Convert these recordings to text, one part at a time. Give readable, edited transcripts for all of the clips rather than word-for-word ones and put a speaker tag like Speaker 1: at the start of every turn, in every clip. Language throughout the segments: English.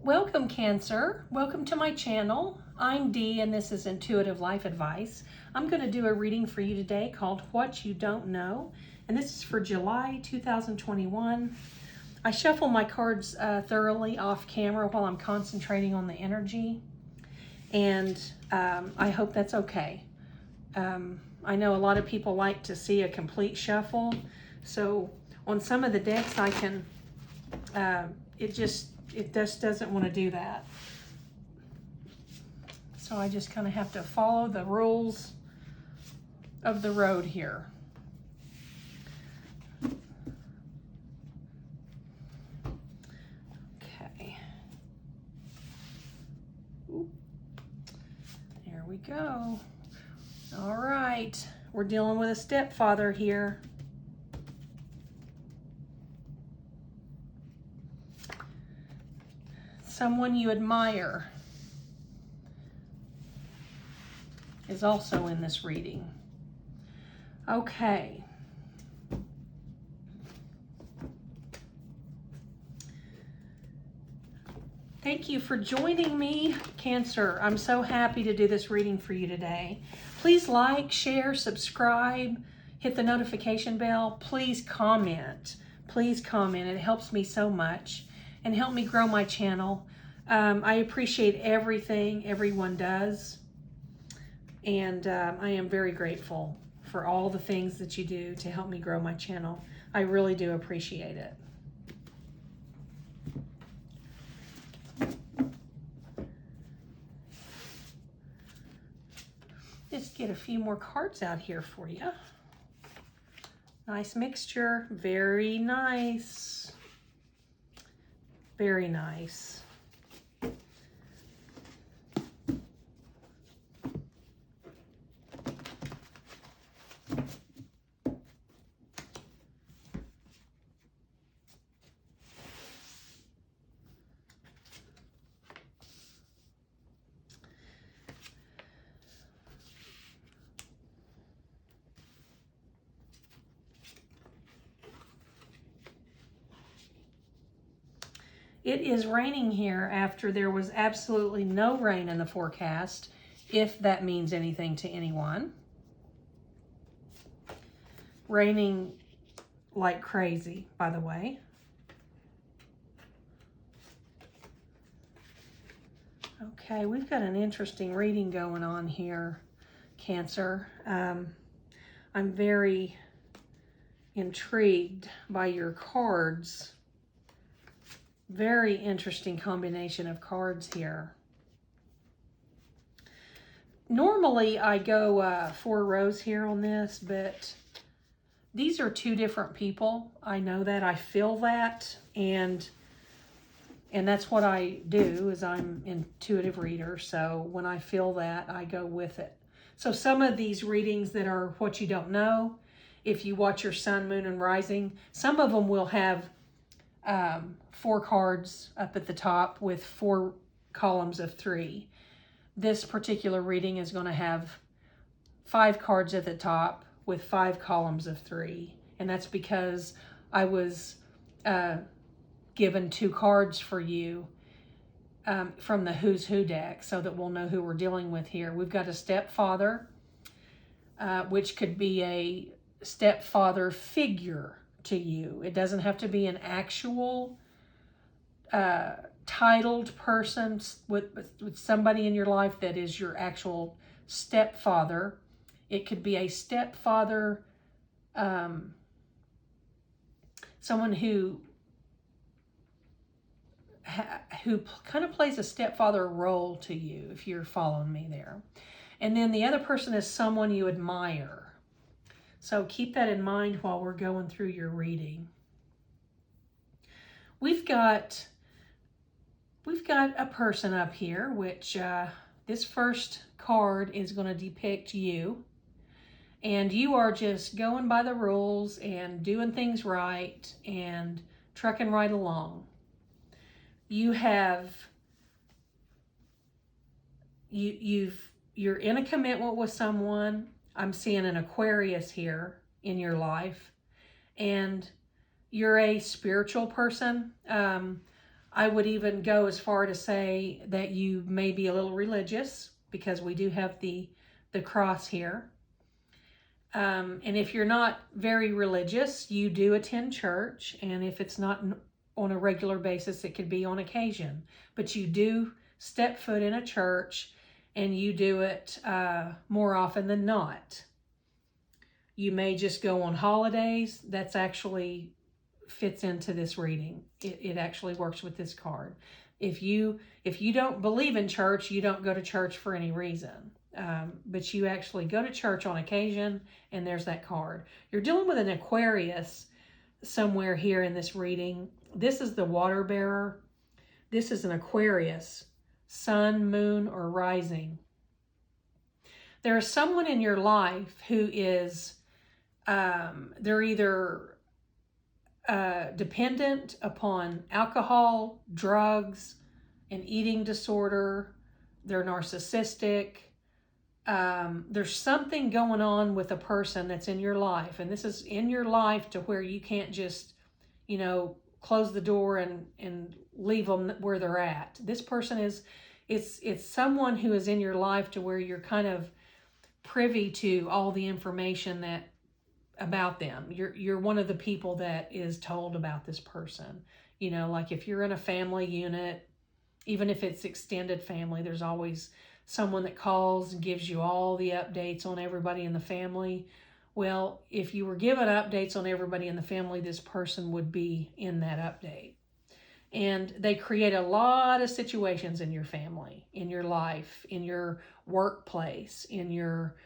Speaker 1: Welcome, Cancer. Welcome to my channel. I'm Dee and this is Intuitive Life Advice. I'm going to do a reading for you today called What You Don't Know, and this is for July 2021. I shuffle my cards thoroughly off camera while I'm concentrating on the energy, and I hope that's okay. I know a lot of people like to see a complete shuffle, so on some of the decks I can, it just doesn't want to do that. So I just kind of have to follow the rules of the road here. Okay. There we go. All right. We're dealing with a stepfather here. Someone you admire is also in this reading. Okay. Thank you for joining me, Cancer. I'm so happy to do this reading for you today. Please like, share, subscribe, hit the notification bell. Please comment. Please comment. It helps me so much and help me grow my channel. I appreciate everything everyone does, and I am very grateful for all the things that you do to help me grow my channel. I really do appreciate it. Just get a few more cards out here for you. Nice mixture, very nice. Very nice. It is raining here after there was absolutely no rain in the forecast, if that means anything to anyone. Raining like crazy, by the way. Okay, we've got an interesting reading going on here, Cancer. I'm very intrigued by your cards. Very interesting combination of cards here. Normally I go 4 rows here on this, but these are 2 different people. I know that, I feel that, and that's what I do, is I'm an intuitive reader. So when I feel that, I go with it. So some of these readings that are what you don't know, if you watch your sun, moon, and rising, some of them will have 4 cards up at the top with 4 columns of 3. This particular reading is going to have 5 cards at the top with 5 columns of 3. And that's because I was given 2 cards for you from the Who's Who deck, so that we'll know who we're dealing with here. We've got a stepfather, which could be a stepfather figure to you. It doesn't have to be an actual titled person with somebody in your life that is your actual stepfather. It could be a stepfather, someone who kind of plays a stepfather role to you, if you're following me there. And then the other person is someone you admire. So keep that in mind while we're going through your reading. We've got a person up here, which this first card is going to depict you. And you are just going by the rules and doing things right and trucking right along. You're in a commitment with someone. I'm seeing an Aquarius here in your life, and you're a spiritual person. I would even go as far to say that you may be a little religious, because we do have the cross here. And if you're not very religious, you do attend church. And if it's not on a regular basis, it could be on occasion. But you do step foot in a church, and you do it more often than not. You may just go on holidays. That's actually fits into this reading. It actually works with this card. If you don't believe in church, you don't go to church for any reason. But you actually go to church on occasion, and there's that card. You're dealing with an Aquarius somewhere here in this reading. This is the water bearer. This is an Aquarius, sun, moon, or rising. There is someone in your life who is, they're either dependent upon alcohol, drugs, an eating disorder. They're narcissistic. There's something going on with a person that's in your life, and this is in your life to where you can't just, close the door and leave them where they're at. This person is, it's someone who is in your life to where you're kind of privy to all the information that about them. You're one of the people that is told about this person. Like if you're in a family unit, even if it's extended family, there's always someone that calls and gives you all the updates on everybody in the family. Well, if you were given updates on everybody in the family, this person would be in that update. And they create a lot of situations in your family, in your life, in your workplace, in your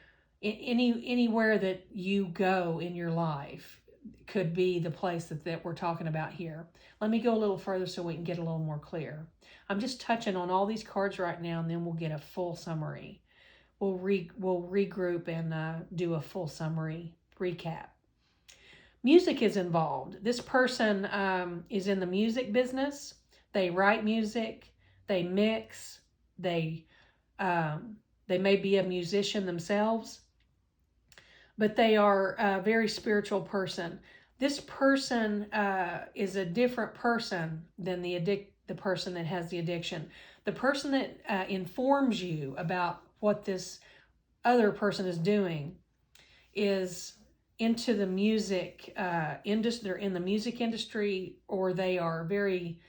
Speaker 1: anywhere that you go in your life could be the place that we're talking about here. Let me go a little further so we can get a little more clear. I'm just touching on all these cards right now, and then we'll get a full summary. We'll regroup and do a full summary recap. Music is involved. This person is in the music business. They write music. They mix. They may be a musician themselves, but they are a very spiritual person. This person is a different person than the person that has the addiction. The person that informs you about what this other person is doing is into the music industry. They're in the music industry, or they are very,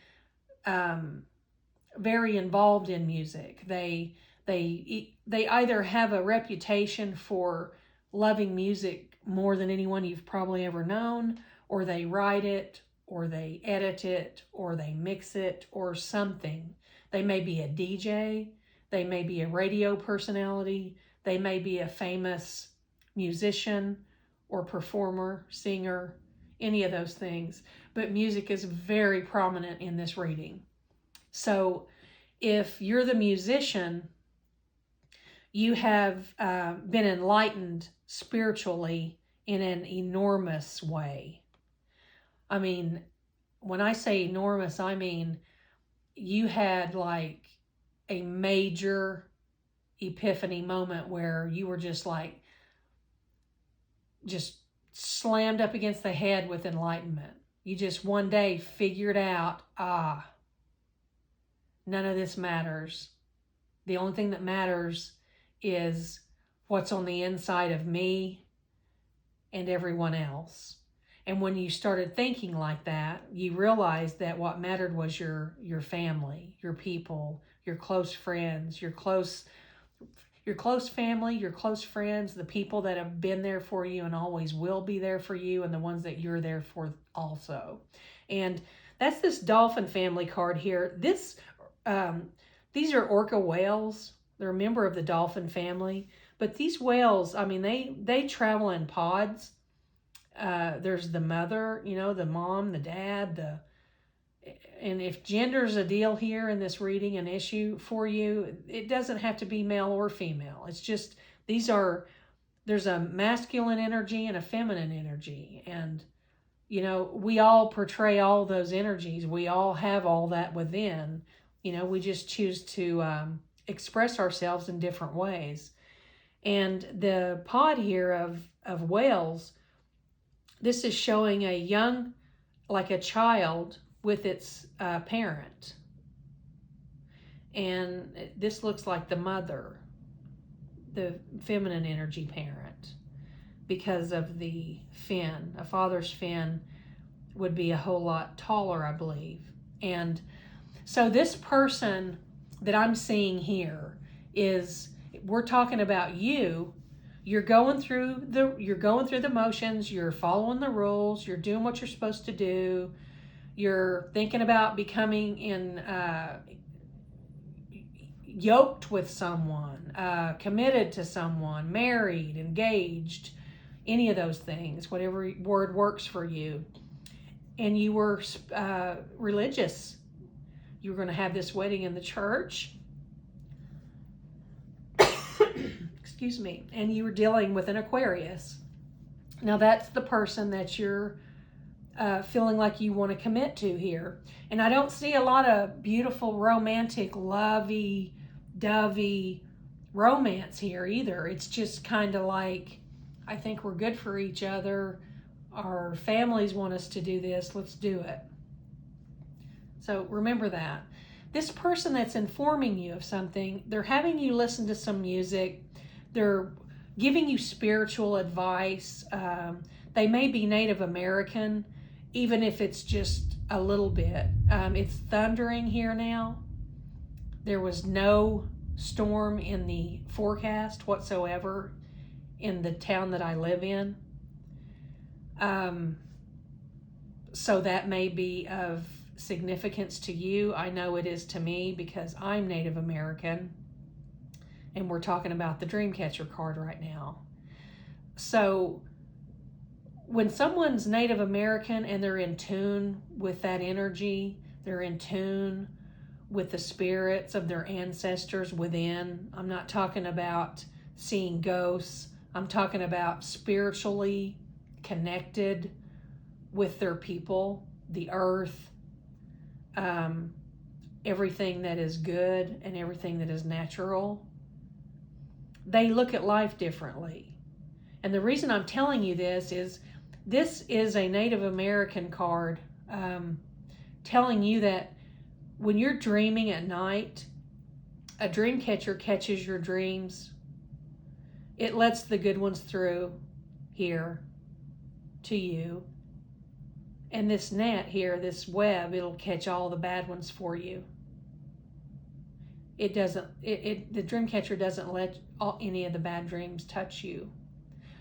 Speaker 1: very involved in music. They either have a reputation for loving music more than anyone you've probably ever known, or they write it, or they edit it, or they mix it, or something. They may be a DJ. They may be a radio personality. They may be a famous musician or performer, singer, any of those things. But music is very prominent in this reading. So if you're the musician, you have been enlightened spiritually in an enormous way. I mean, when I say enormous, I mean you had like a major epiphany moment where you were just slammed up against the head with enlightenment. You just one day figured out, none of this matters. The only thing that matters is what's on the inside of me and everyone else. And when you started thinking like that, you realized that what mattered was your family, your people, your close friends, your close family, your close friends, the people that have been there for you and always will be there for you, and the ones that you're there for also. And that's this dolphin family card here. These are orca whales. They're a member of the dolphin family. But these whales, I mean, they travel in pods. There's the mother, the mom, the dad, and if gender's a deal here in this reading, an issue for you, it doesn't have to be male or female. It's just, there's a masculine energy and a feminine energy. And, we all portray all those energies. We all have all that within. We just choose to express ourselves in different ways. And the pod here of whales, this is showing a young, like a child with its parent. And this looks like the mother, the feminine energy parent, because of the fin. A father's fin would be a whole lot taller, I believe. And so this person that I'm seeing here is, we're talking about you. You're going through the motions, you're following the rules, you're doing what you're supposed to do, you're thinking about becoming yoked with someone, committed to someone, married, engaged, any of those things, whatever word works for you. And you were religious. You were going to have this wedding in the church. Excuse me. And you were dealing with an Aquarius. Now that's the person that you're feeling like you want to commit to here. And I don't see a lot of beautiful, romantic, lovey-dovey romance here either. It's just kind of like, I think we're good for each other. Our families want us to do this. Let's do it. So remember that. This person that's informing you of something, they're having you listen to some music. They're giving you spiritual advice. They may be Native American, even if it's just a little bit. It's thundering here now. There was no storm in the forecast whatsoever in the town that I live in. So that may be of significance to you. I know it is to me because I'm Native American, and we're talking about the Dreamcatcher card right now. So when someone's Native American and they're in tune with that energy, they're in tune with the spirits of their ancestors within. I'm not talking about seeing ghosts. I'm talking about spiritually connected with their people, the earth, everything that is good and everything that is natural. They look at life differently. And the reason I'm telling you this is a Native American card telling you that when you're dreaming at night, a dream catcher catches your dreams. It lets the good ones through here to you. And this net here, this web, it'll catch all the bad ones for you. It doesn't, the dream catcher doesn't let any of the bad dreams touch you.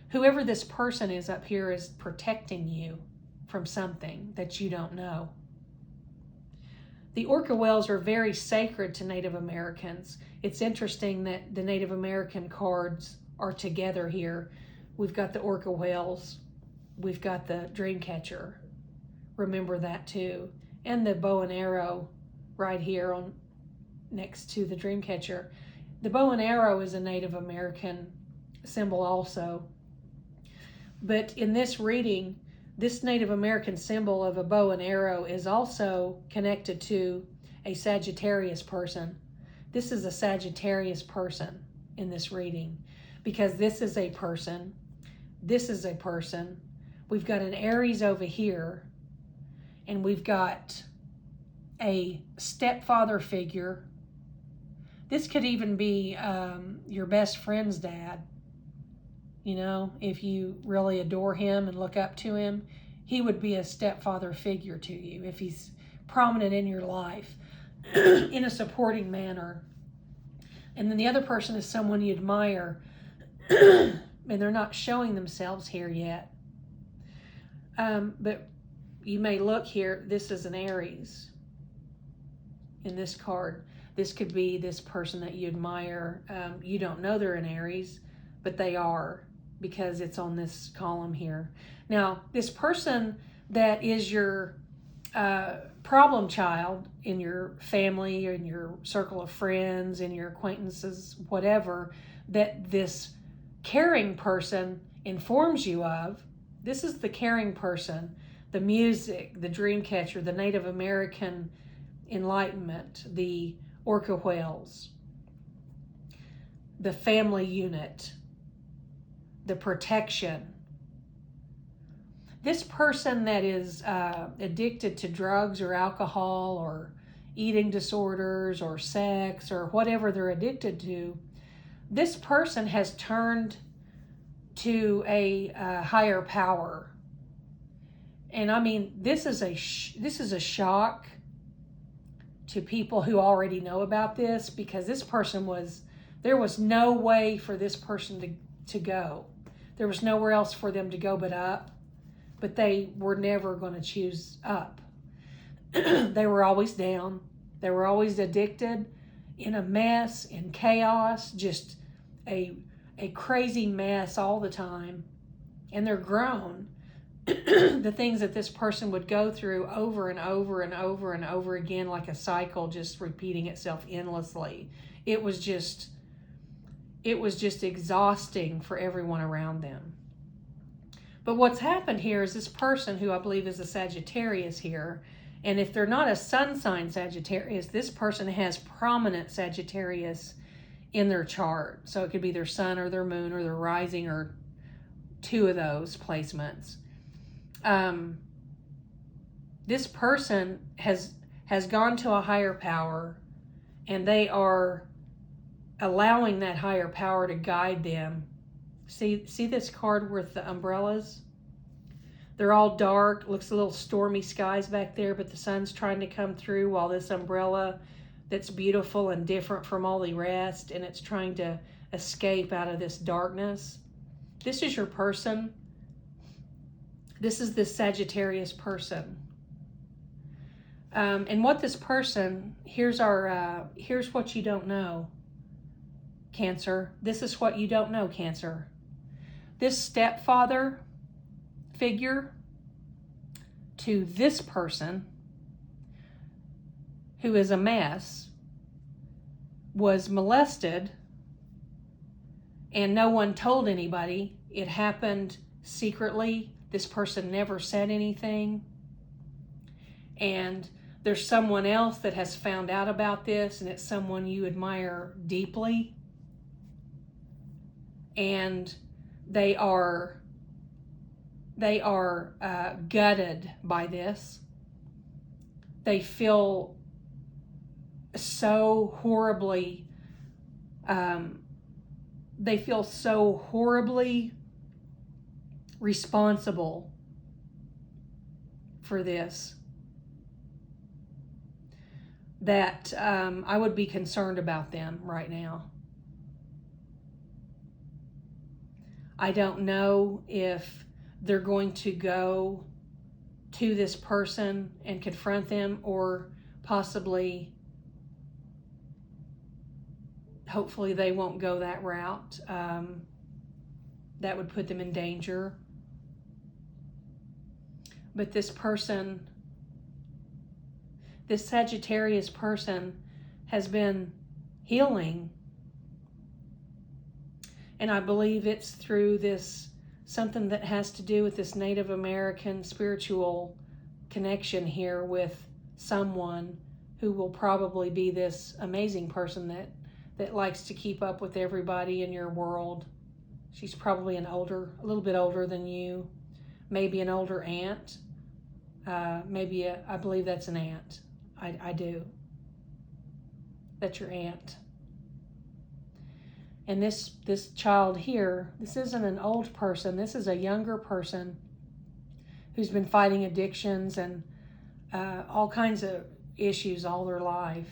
Speaker 1: Whoever this person is up here is protecting you from something that you don't know. The orca whales are very sacred to Native Americans. It's interesting that the Native American cards are together here. We've got the orca whales. We've got the dream catcher. Remember that too. And the bow and arrow right here on next to the dream catcher. The bow and arrow is a Native American symbol also. But in this reading, this Native American symbol of a bow and arrow is also connected to a Sagittarius person. This is a Sagittarius person in this reading because this is a person. This is a person. We've got an Aries over here, and we've got a stepfather figure. This could even be your best friend's dad. You know, if you really adore him and look up to him, he would be a stepfather figure to you if he's prominent in your life in a supporting manner. And then the other person is someone you admire, and they're not showing themselves here yet. But you may look here, this is an Aries in this card. This could be this person that you admire. You don't know they're an Aries, but they are, because it's on this column here. Now, this person that is your problem child in your family or in your circle of friends, in your acquaintances, whatever, that this caring person informs you of, this is the caring person, the music, the dream catcher, the Native American enlightenment, the orca whales, the family unit, the protection. this person that is addicted to drugs or alcohol or eating disorders or sex or whatever they're addicted to, this person has turned to a higher power. And I mean, this is a shock to people who already know about this, because this person there was no way for this person to go. There was nowhere else for them to go but up. But they were never going to choose up. They were always down. They were always addicted, in a mess, in chaos, just a crazy mess all the time. And they're grown. The things that this person would go through over and over and over and over again, like a cycle, just repeating itself endlessly. It was just exhausting for everyone around them. But what's happened here is this person, who I believe is a Sagittarius here, and if they're not a sun sign Sagittarius, this person has prominent Sagittarius in their chart. So it could be their sun or their moon or their rising, or two of those placements. This person has gone to a higher power, and they are allowing that higher power to guide them. See this card with the umbrellas? They're all dark. Looks a little stormy skies back there, but the sun's trying to come through, while this umbrella that's beautiful and different from all the rest, and it's trying to escape out of this darkness. This is your person. This is this Sagittarius person. And what this person, here's what you don't know, Cancer. This is what you don't know, Cancer. This stepfather figure to this person, who is a mess, was molested, and no one told anybody. It happened secretly. This person never said anything. And there's someone else that has found out about this, and it's someone you admire deeply. And they are gutted by this. They feel so horribly responsible for this, that I would be concerned about them right now. I don't know if they're going to go to this person and confront them, or possibly, hopefully they won't go that route. That would put them in danger. But this person, this Sagittarius person, has been healing. And I believe it's through this, something that has to do with this Native American spiritual connection here with someone who will probably be this amazing person that likes to keep up with everybody in your world. She's probably a little bit older than you, maybe an older aunt. I believe that's an aunt. I do. That's your aunt. And this child here, this isn't an old person. This is a younger person who's been fighting addictions and all kinds of issues all their life.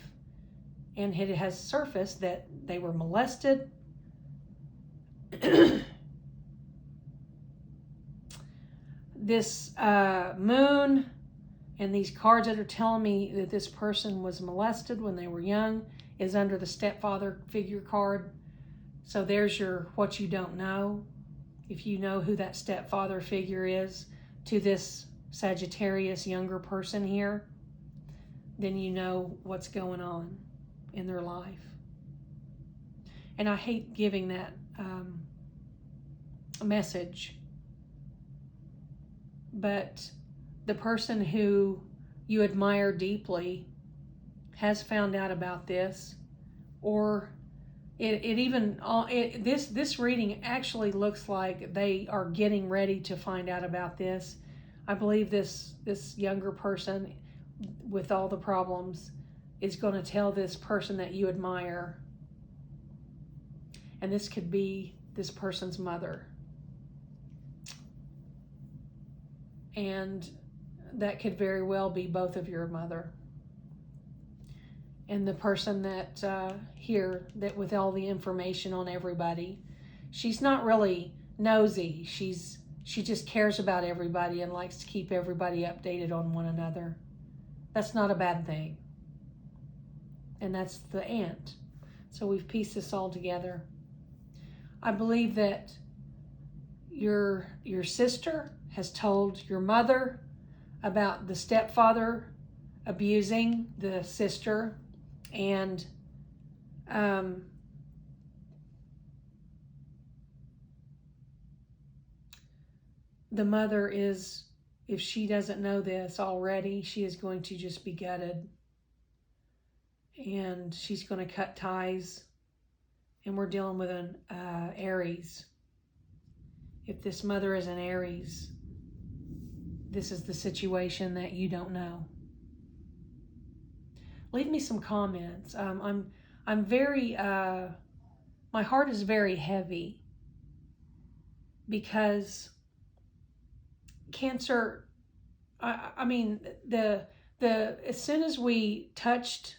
Speaker 1: And it has surfaced that they were molested. This moon and these cards that are telling me that this person was molested when they were young is under the stepfather figure card. So there's your what you don't know. If you know who that stepfather figure is to this Sagittarius younger person here, then you know what's going on in their life. And I hate giving that message, but the person who you admire deeply has found out about this, or this reading actually looks like they are getting ready to find out about this. I believe this younger person with all the problems is going to tell this person that you admire, and this could be this person's mother, and that could very well be both of your mother. And the person that here, that with all the information on everybody, she's not really nosy. She just cares about everybody and likes to keep everybody updated on one another. That's not a bad thing. And that's the aunt. So we've pieced this all together. I believe that your sister has told your mother about the stepfather abusing the sister, and the mother is, if she doesn't know this already, she is going to just be gutted, and she's going to cut ties. And we're dealing with an Aries. If this mother is an Aries, this is the situation that you don't know. Leave me some comments. I'm very, my heart is very heavy because Cancer, I mean, as soon as we touched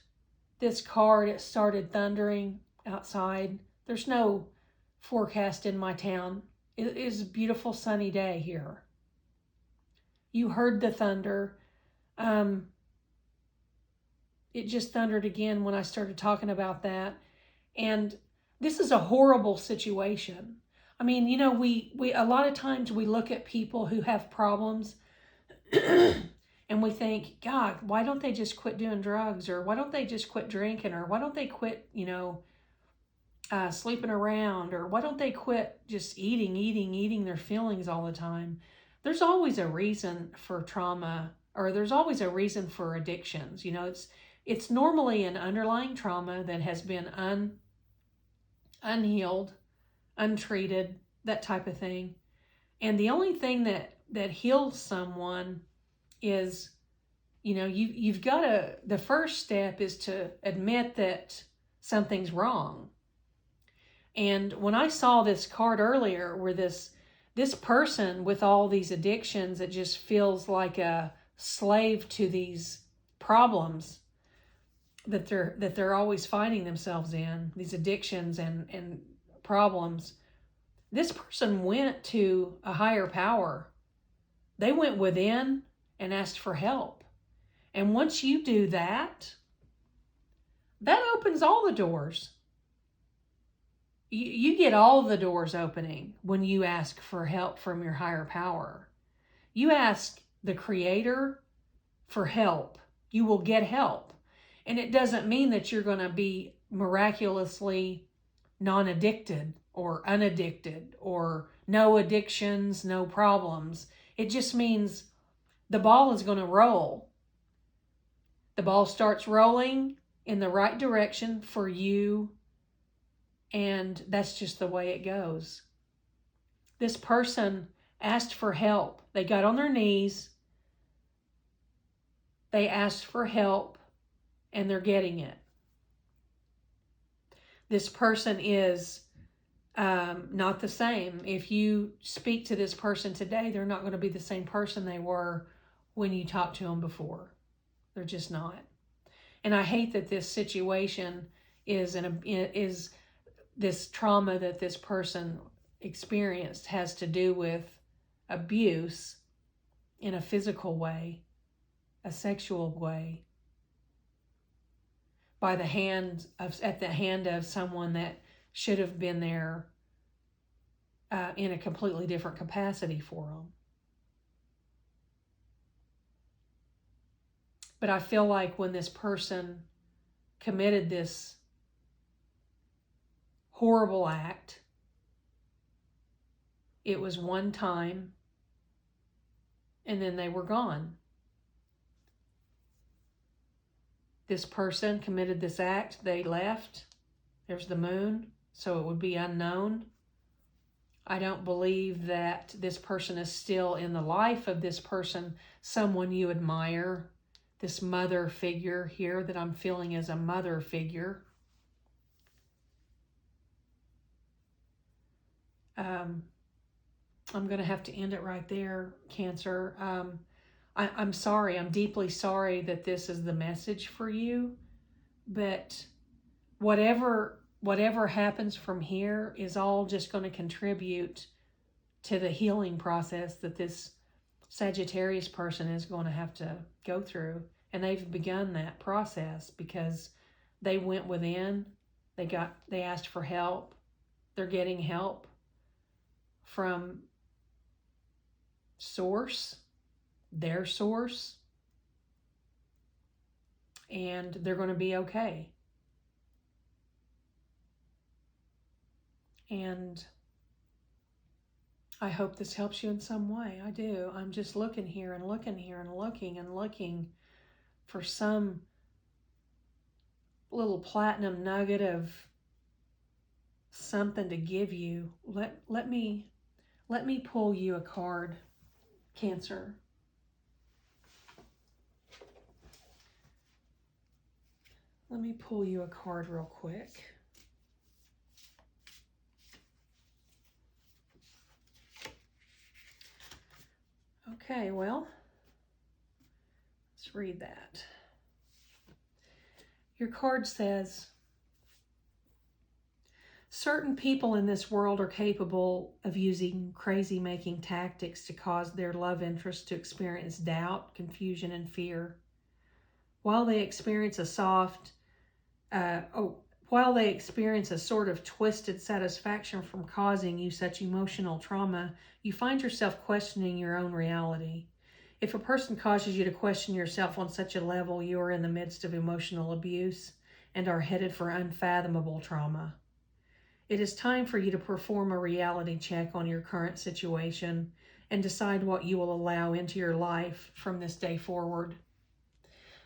Speaker 1: this card, it started thundering outside. There's no forecast in my town. It is a beautiful sunny day here. You heard the thunder. It just thundered again when I started talking about that. And this is a horrible situation. I mean, you know, we a lot of times we look at people who have problems and we think, God, why don't they just quit doing drugs? Or why don't they just quit drinking? Or why don't they quit, sleeping around? Or why don't they quit just eating their feelings all the time? There's always a reason for trauma, or there's always a reason for addictions. It's normally an underlying trauma that has been unhealed, untreated, that type of thing. And the only thing that heals someone is, you've got to, the first step is to admit that something's wrong. And when I saw this card earlier, where this person with all these addictions, it just feels like a slave to these problems that they're always finding themselves in, these addictions and problems. This person went to a higher power. They went within and asked for help. And once you do that, that opens all the doors. You get all the doors opening when you ask for help from your higher power. You ask the Creator for help, you will get help. And it doesn't mean that you're going to be miraculously non-addicted or unaddicted or no addictions, no problems. It just means the ball is going to roll. The ball starts rolling in the right direction for you, and that's just the way it goes. This person asked for help. They got on their knees. They asked for help, and they're getting it. This person is not the same. If you speak to this person today, they're not going to be the same person they were when you talked to them before. They're just not. And I hate that this situation is this trauma that this person experienced has to do with abuse in a physical way, a sexual way, at the hand of someone that should have been there in a completely different capacity for them. But I feel like when this person committed this horrible act, it was one time and then they were gone. This person committed this act, they left. There's the moon, so it would be unknown. I don't believe that this person is still in the life of this person, someone you admire. This mother figure here that I'm feeling as a mother figure. I'm going to have to end it right there, Cancer. I'm sorry. I'm deeply sorry that this is the message for you. But whatever happens from here is all just going to contribute to the healing process that this Sagittarius person is going to have to go through. And they've begun that process because they went within, they asked for help. They're getting help from source, their source, and they're going to be okay. And I hope this helps you in some way. I do. I'm just looking here and looking here and looking for some little platinum nugget of something to give you. Let me pull you a card, Cancer. Let me pull you a card real quick. Okay, well, let's read that. Your card says, certain people in this world are capable of using crazy-making tactics to cause their love interest to experience doubt, confusion, and fear. While they experience a sort of twisted satisfaction from causing you such emotional trauma, you find yourself questioning your own reality. If a person causes you to question yourself on such a level, you are in the midst of emotional abuse and are headed for unfathomable trauma. It is time for you to perform a reality check on your current situation and decide what you will allow into your life from this day forward.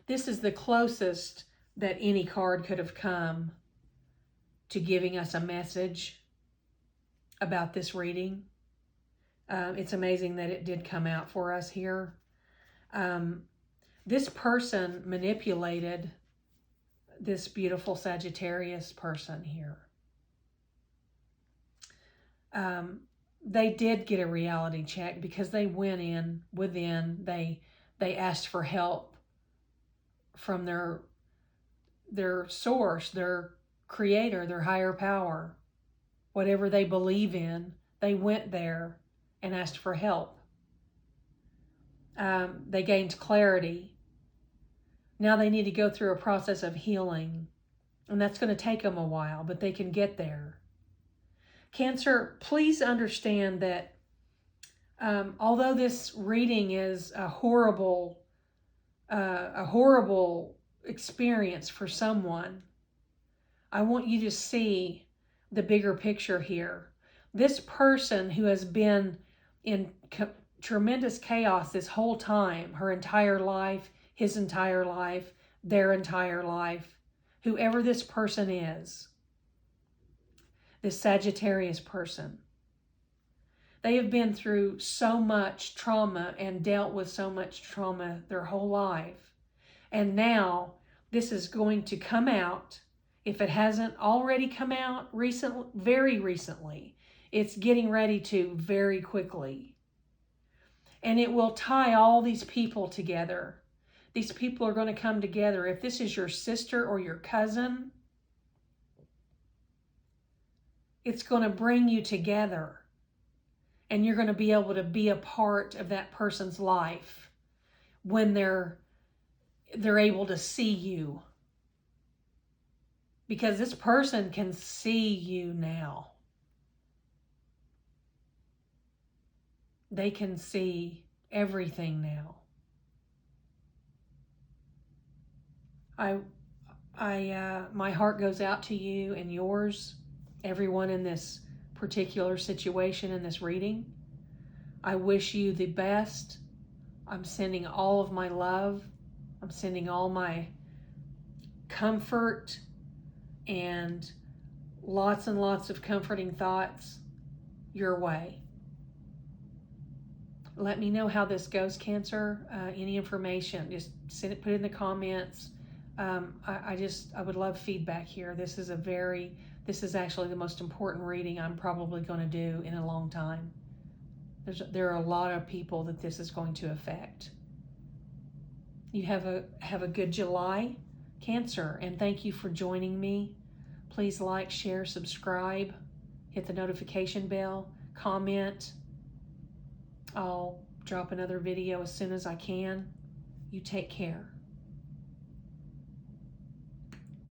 Speaker 1: This is the closest that any card could have come to giving us a message about this reading. It's amazing that it did come out for us here. This person manipulated this beautiful Sagittarius person here. They did get a reality check because they went in within. They asked for help from their source, their creator, their higher power, whatever they believe in. They went there and asked for help. They gained clarity. Now they need to go through a process of healing, and that's going to take them a while, but they can get there. Cancer, please understand that although this reading is a horrible experience for someone, I want you to see the bigger picture here. This person who has been in tremendous chaos this whole time, her entire life, his entire life, their entire life, whoever this person is, this Sagittarius person, they have been through so much trauma and dealt with so much trauma their whole life. And now this is going to come out. If it hasn't already come out very recently, it's getting ready to very quickly. And it will tie all these people together. These people are going to come together. If this is your sister or your cousin, it's going to bring you together. And you're going to be able to be a part of that person's life when they're able to see you. Because this person can see you now. They can see everything now. My heart goes out to you and yours, everyone in this particular situation in this reading. I wish you the best. I'm sending all of my love. I'm sending all my comfort and lots of comforting thoughts your way. Let me know how this goes, Cancer. Any information, just send it, put it in the comments. I would love feedback here. This is actually the most important reading I'm probably going to do in a long time. There are a lot of people that this is going to affect. You have a good July, Cancer, and thank you for joining me. Please like, share, subscribe, hit the notification bell, comment. I'll drop another video as soon as I can. You take care.